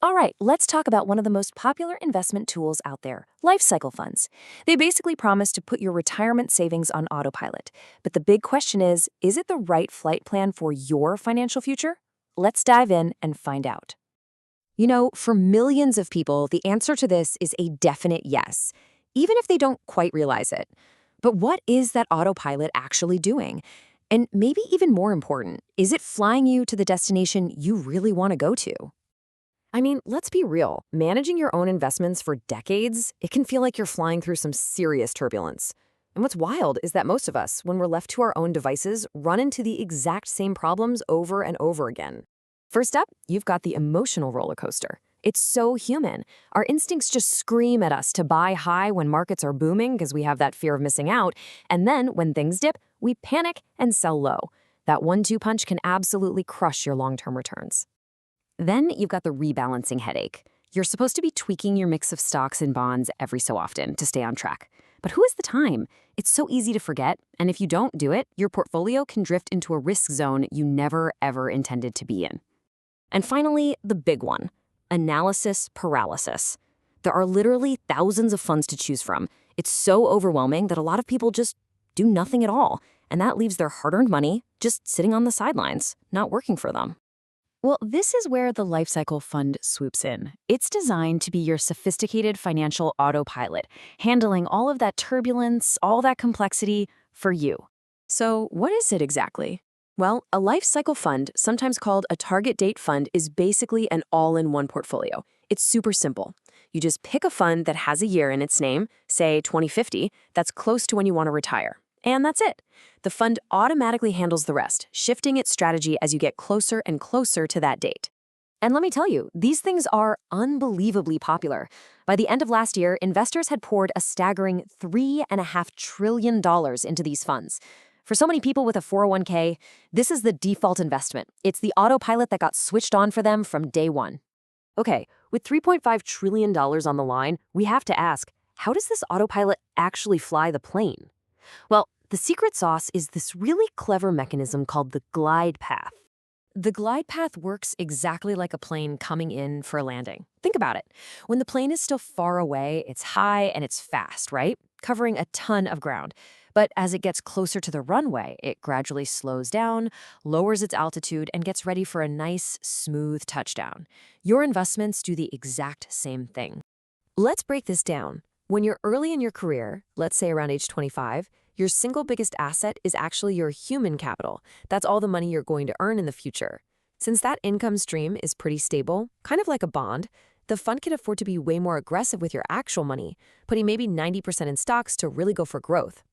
All right, let's talk about one of the most popular investment tools out there, Lifecycle funds. They basically promise to put your retirement savings on autopilot. But the big question is it the right flight plan for your financial future? Let's dive in and find out. For millions of people, the answer to this is a definite yes, even if they don't quite realize it. But what is that autopilot actually doing? And maybe even more important, is it flying you to the destination you really want to go to? I mean, let's be real. Managing your own investments for decades, it can feel like you're flying through some serious turbulence. And what's wild is that most of us, when we're left to our own devices, run into the exact same problems over and over again. First up, you've got the emotional roller coaster. It's so human. Our instincts just scream at us to buy high when markets are booming because we have that fear of missing out. And then when things dip, we panic and sell low. That 1-2 punch can absolutely crush your long-term returns. Then you've got the rebalancing headache. You're supposed to be tweaking your mix of stocks and bonds every so often to stay on track. But who has the time? It's so easy to forget, and if you don't do it, your portfolio can drift into a risk zone you never, ever intended to be in. And finally, the big one, analysis paralysis. There are literally thousands of funds to choose from. It's so overwhelming that a lot of people just do nothing at all, and that leaves their hard-earned money just sitting on the sidelines, not working for them. Well, this is where the Lifecycle Fund swoops in. It's designed to be your sophisticated financial autopilot, handling all of that turbulence, all that complexity for you. So what is it exactly? Well, a Lifecycle Fund, sometimes called a target date fund, is basically an all-in-one portfolio. It's super simple. You just pick a fund that has a year in its name, say 2050, that's close to when you want to retire. And that's it. The fund automatically handles the rest, shifting its strategy as you get closer and closer to that date. And let me tell you, these things are unbelievably popular. By the end of last year, investors had poured a staggering $3.5 trillion into these funds. For so many people with a 401k, this is the default investment. It's the autopilot that got switched on for them from day one. Okay, with $3.5 trillion on the line, we have to ask, how does this autopilot actually fly the plane? Well, the secret sauce is this really clever mechanism called the glide path. The glide path works exactly like a plane coming in for a landing. Think about it. When the plane is still far away, it's high and it's fast, right? Covering a ton of ground. But as it gets closer to the runway, it gradually slows down, lowers its altitude, and gets ready for a nice, smooth touchdown. Your investments do the exact same thing. Let's break this down. When you're early in your career, let's say around age 25, your single biggest asset is actually your human capital. That's all the money you're going to earn in the future. Since that income stream is pretty stable, kind of like a bond, the fund can afford to be way more aggressive with your actual money, putting maybe 90% in stocks to really go for growth.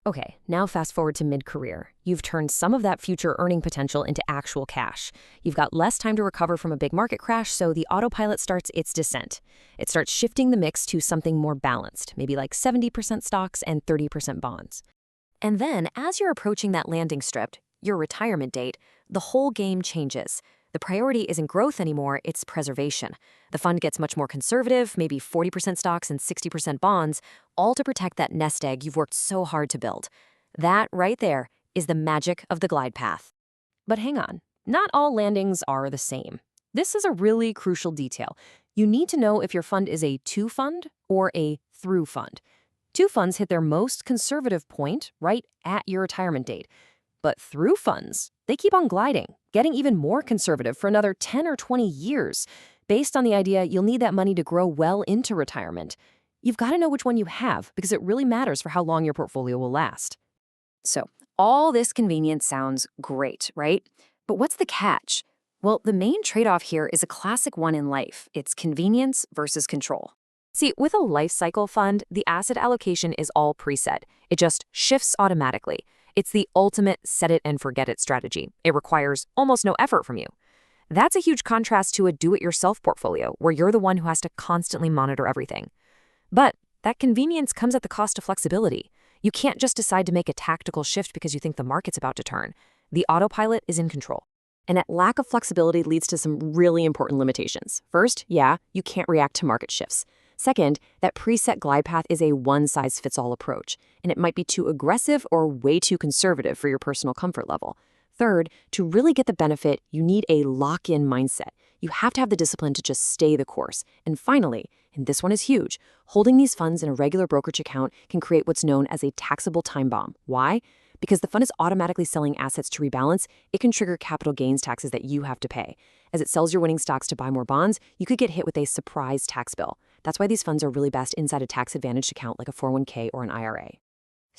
Okay, now fast forward to mid-career. You've turned some of that future earning potential into actual cash. You've got less time to recover from a big market crash, so the autopilot starts its descent. It starts shifting the mix to something more balanced, maybe like 70% stocks and 30% bonds. And then, as you're approaching that landing strip, your retirement date, the whole game changes. The priority isn't growth anymore, it's preservation. The fund gets much more conservative, maybe 40% stocks and 60% bonds, all to protect that nest egg you've worked so hard to build. That right there is the magic of the glide path. But hang on, not all landings are the same. This is a really crucial detail. You need to know if your fund is a to fund or a through fund. To funds hit their most conservative point right at your retirement date. But through funds, they keep on gliding, getting even more conservative for another 10 or 20 years, based on the idea you'll need that money to grow well into retirement. You've got to know which one you have, because it really matters for how long your portfolio will last. So, all this convenience sounds great, right? But what's the catch? Well, the main trade-off here is a classic one in life. It's convenience versus control. See, with a life cycle fund, the asset allocation is all preset. It just shifts automatically. It's the ultimate set-it-and-forget-it strategy. It requires almost no effort from you. That's a huge contrast to a do-it-yourself portfolio, where you're the one who has to constantly monitor everything. But that convenience comes at the cost of flexibility. You can't just decide to make a tactical shift because you think the market's about to turn. The autopilot is in control. And that lack of flexibility leads to some really important limitations. First, you can't react to market shifts. Second, that preset glide path is a one-size-fits-all approach, and it might be too aggressive or way too conservative for your personal comfort level. Third, to really get the benefit, you need a lock-in mindset. You have to have the discipline to just stay the course. And finally, and this one is huge, holding these funds in a regular brokerage account can create what's known as a taxable time bomb. Why? Because the fund is automatically selling assets to rebalance, it can trigger capital gains taxes that you have to pay. As it sells your winning stocks to buy more bonds, you could get hit with a surprise tax bill. That's why these funds are really best inside a tax-advantaged account like a 401k or an IRA.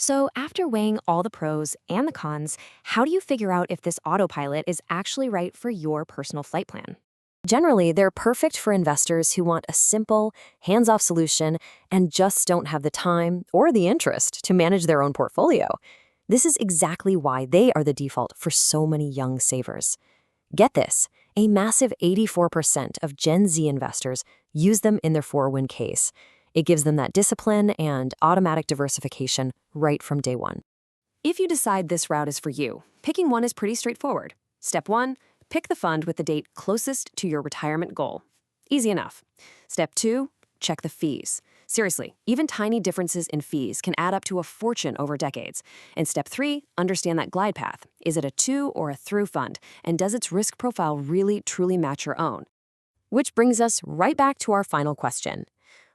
So after weighing all the pros and the cons, how do you figure out if this autopilot is actually right for your personal flight plan? Generally, they're perfect for investors who want a simple, hands-off solution and just don't have the time or the interest to manage their own portfolio. This is exactly why they are the default for so many young savers. Get this, a massive 84% of Gen Z investors use them in their 401ks. It gives them that discipline and automatic diversification right from day one. If you decide this route is for you, picking one is pretty straightforward. Step 1, pick the fund with the date closest to your retirement goal. Easy enough. Step 2, check the fees. Seriously, even tiny differences in fees can add up to a fortune over decades. And step 3, understand that glide path. Is it a to or a through fund? And does its risk profile really truly match your own? Which brings us right back to our final question.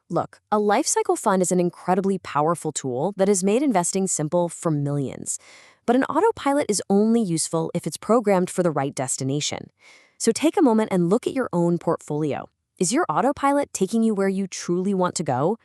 Look, a Lifecycle fund is an incredibly powerful tool that has made investing simple for millions. But an autopilot is only useful if it's programmed for the right destination. So take a moment and look at your own portfolio. Is your autopilot taking you where you truly want to go?